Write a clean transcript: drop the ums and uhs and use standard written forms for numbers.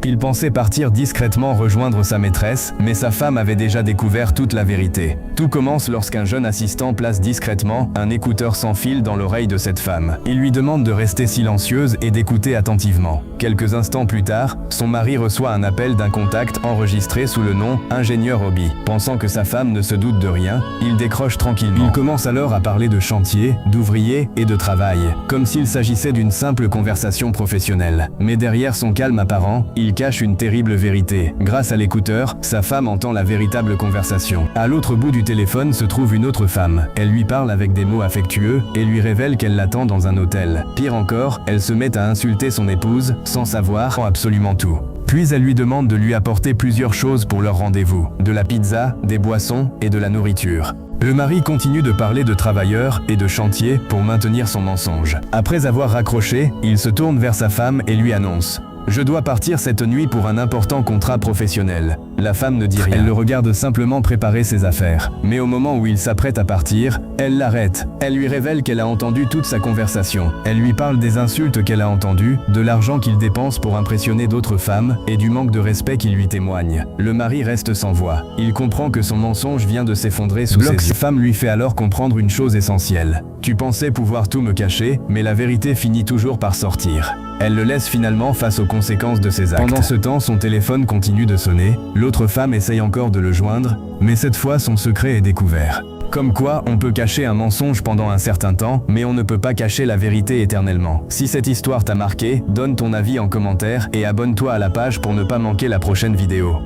Il pensait partir discrètement rejoindre sa maîtresse, mais sa femme avait déjà découvert toute la vérité. Tout commence lorsqu'un jeune assistant place discrètement un écouteur sans fil dans l'oreille de cette femme. Il lui demande de rester silencieuse et d'écouter attentivement. Quelques instants plus tard, son mari reçoit un appel d'un contact enregistré sous le nom « Ingénieur Hobby ». Pensant que sa femme ne se doute de rien, il décroche tranquillement. Il commence alors à parler de chantier, d'ouvriers et de travail, comme s'il s'agissait d'une simple conversation professionnelle. Mais derrière son calme apparent, il cache une terrible vérité. Grâce à l'écouteur, sa femme entend la véritable conversation. À l'autre bout du téléphone se trouve une autre femme. Elle lui parle avec des mots affectueux et lui révèle qu'elle l'attend dans un hôtel. Pire encore, elle se met à insulter son épouse, sans savoir absolument tout. Puis elle lui demande de lui apporter plusieurs choses pour leur rendez-vous. De la pizza, des boissons et de la nourriture. Le mari continue de parler de travailleurs et de chantier pour maintenir son mensonge. Après avoir raccroché, il se tourne vers sa femme et lui annonce « Je dois partir cette nuit pour un important contrat professionnel ». La femme ne dit rien. Elle le regarde simplement préparer ses affaires. Mais au moment où il s'apprête à partir, elle l'arrête. Elle lui révèle qu'elle a entendu toute sa conversation. Elle lui parle des insultes qu'elle a entendues, de l'argent qu'il dépense pour impressionner d'autres femmes et du manque de respect qu'il lui témoigne. Le mari reste sans voix. Il comprend que son mensonge vient de s'effondrer sous ses yeux. Sa femme lui fait alors comprendre une chose essentielle. « Tu pensais pouvoir tout me cacher, mais la vérité finit toujours par sortir ». Elle le laisse finalement face aux conséquences de ses actes. Pendant ce temps, son téléphone continue de sonner. L'autre femme essaye encore de le joindre, mais cette fois son secret est découvert. Comme quoi, on peut cacher un mensonge pendant un certain temps, mais on ne peut pas cacher la vérité éternellement. Si cette histoire t'a marqué, donne ton avis en commentaire et abonne-toi à la page pour ne pas manquer la prochaine vidéo.